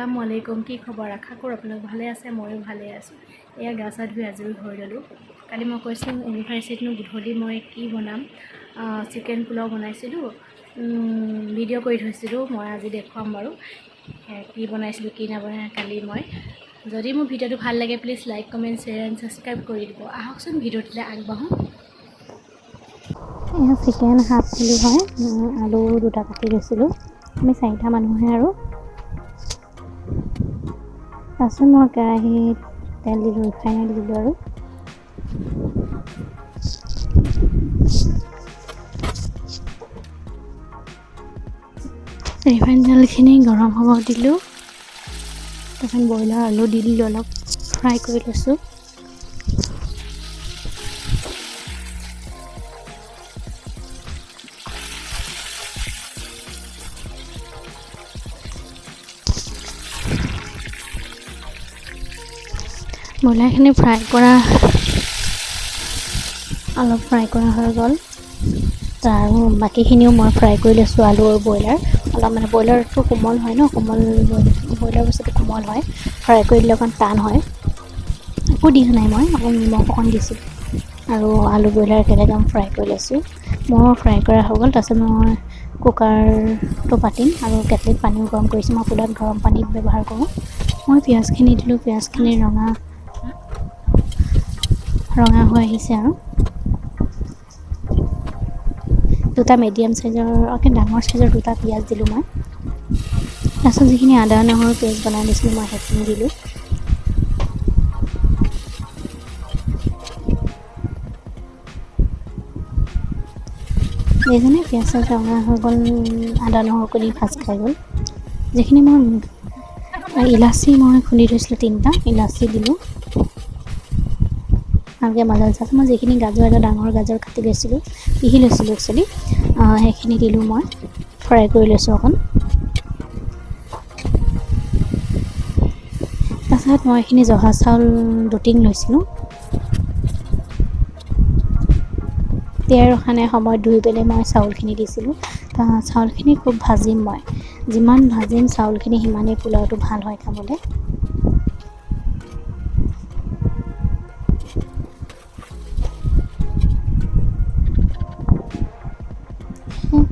আসসালামু আলাইকুম। কি খবৰ? আশা কৰোঁ আপোনালোক ভালে আছে, ময়ো ভালে আছোঁ। এয়া গা চা ধুই আজৰি হৈ ল'লোঁ। কালি মই কৈছিলোঁ এনিভাৰ্চেৰিতনো গধূলি মই কি বনাম, চিকেন পোলাও বনাইছিলোঁ, ভিডিঅ' কৰি থৈছিলোঁ। মই আজি দেখুৱাম বাৰু কি বনাইছিলোঁ কি নবনাই কালি মই। যদি মোৰ ভিডিঅ'টো ভাল লাগে please like comment share and subscribe কৰি দিব। আহকচোন ভিডিঅ'টোলৈ আগবাঢ়োঁ। এয়া চিকেন হাফ কিলো হয়, আলু 2টা কাটি লৈছিলোঁ। আমি 4টা মানুহে আৰু। তাৰপিছত মই কেৰাহীত তেল দিলোঁ, ৰিফাইন অইল দিলোঁ আৰু ৰিফাইন তেলখিনি গৰম হ'ব দিলোঁ। তাৰপিছত ব্ৰইলাৰ আলু দি দিলোঁ, অলপ ফ্ৰাই কৰি লৈছোঁ। ব্ৰইলাৰখিনি অলপ ফ্ৰাই কৰা হৈ গ'ল। আৰু বাকীখিনিও মই ফ্ৰাই কৰি লৈছোঁ, আলু আৰু ব্ৰইলাৰ। অলপ মানে ব্ৰইলাৰটো কোমল হয় ন, ব্ৰইলাৰ বস্তুটো কোমল হয়, ফ্ৰাই কৰি দিলে অকণ টান হয়। একো দিয়া নাই, মই অকণ নিমখ অকণ দিছোঁ আৰু আলু ব্ৰইলাৰ একেলগে ফ্ৰাই কৰি লৈছোঁ। মোৰ ফ্ৰাই কৰা হৈ গ'ল। তাৰপিছত মই কুকাৰটো পাতিম আৰু কেটলিত পানীও গৰম কৰিছোঁ। মই পোলাওত গৰম পানী ব্যৱহাৰ কৰোঁ। মই পিঁয়াজখিনি দিলোঁ, পিঁয়াজখিনি ৰঙা হৈ আহিছে আৰু 2টা মিডিয়াম চাইজৰ ডাঙৰ চাইজৰ 2টা পিঁয়াজ দিলোঁ মই। তাৰপিছত যিখিনি আদা নহৰু পেষ্ট বনাই দিছিলোঁ মই সেইখিনি দিলোঁ। এইজনে পিঁয়াজ ৰঙা হৈ গ'ল, আদা নহৰুখিনি ভাজ খাই গ'ল। যিখিনি মই ইলাচি মই খুন্দি থৈছিলোঁ 3টা ইলাচি দিলোঁ। ভালকৈ মই যিখিনি ডাঙৰ গাজৰ কাটি লৈছিলোঁ, পিহি লৈছিলোঁ একচুৱেলি, সেইখিনি দিলোঁ। মই ফ্ৰাই কৰি লৈছোঁ অকণ। তাৰপিছত মই এইখিনি জহা চাউল 2 টিং লৈছিলোঁ। তিয়াই ৰখা নাই, সময়ত ধুই পেলাই মই চাউলখিনি দিছিলোঁ। চাউলখিনি খুব ভাজিম মই, যিমান ভাজিম চাউলখিনি সিমানেই পোলাওটো ভাল হয় খাবলৈ।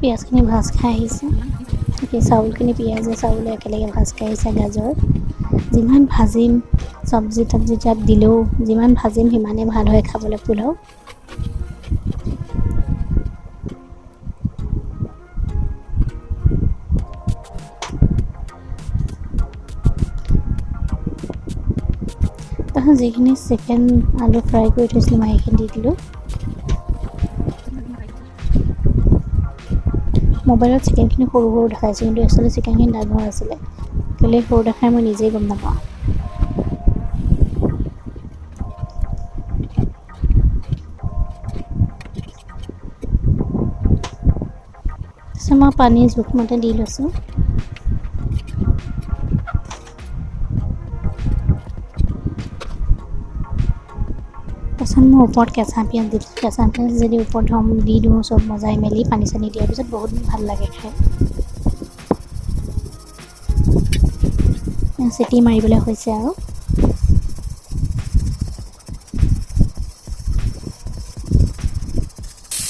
পিঁয়াজখিনি ভাজ খাই আহিছে, চাউলখিনি পিঁয়াজে চাউলে একেলগে ভাজ খাই আহিছে। গাজৰ যিমান ভাজিম, চব্জি তাত দিলেও যিমান ভাজিম সিমানেই ভাল হয় খাবলৈ পোলাও। তাৰপিছত যিখিনি চিকেন আলু ফ্ৰাই কৰি থৈছিলোঁ মই সেইখিনি দি দিলোঁ। মোবাইলত চিকেনখিনি সৰু দেখাইছোঁ, কিন্তু একচুৱেলি চিকেনখিনি ডাঙৰ আছিলে। কেলৈ সৰু দেখাই মই নিজেই গম নাপাওঁ। তাৰপিছত মই পানী জোখমতে দি লৈছোঁ। তাৰপিছত মই ওপৰত কেঁচা পিঁয়াজ দি দিছোঁ। কেঁচা পিঁয়াজ যদি ওপৰত দি দিওঁ চব মজাই মেলি পানী চানী দিয়াৰ পিছত বহুত ভাল লাগে খাই। চিটি মাৰিবলৈ হৈছে আৰু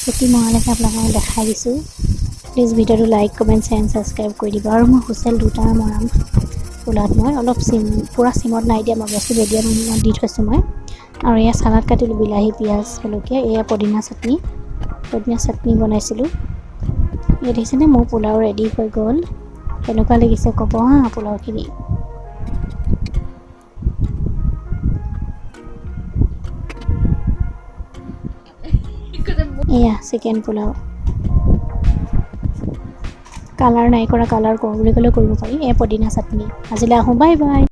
চিটি মৰালৈকে আপোনালোকক দেখাই দিছোঁ। প্লিজ ভিডিঅ'টো লাইক কমেণ্ট শ্বেয়াৰ ছাবস্ক্ৰাইব কৰি দিব। আৰু মই হুইচেল 2টা মৰাম পোলাওত। মই অলপ পুৰা চিমত নাই দিয়া, মই গেছটো মিডিয়ামত দি থৈছোঁ মই। আৰু এয়া চালাড কাটিলোঁ, বিলাহী পিঁয়াজ জলকীয়া। এয়া পদিনা চাটনি বনাইছিলোঁ। এই দেখিছেনে মোৰ পোলাও ৰেডি হৈ গ'ল। কেনেকুৱা লাগিছে ক'ব হা পোলাওখিনি। এয়া চিকেন পোলাও। কালাৰ নাই কৰা, কালাৰ কৰোঁ বুলি ক'লে কৰিব পাৰি। পদিনা চাটনি। আজিলৈ আহোঁ, বাই বাই।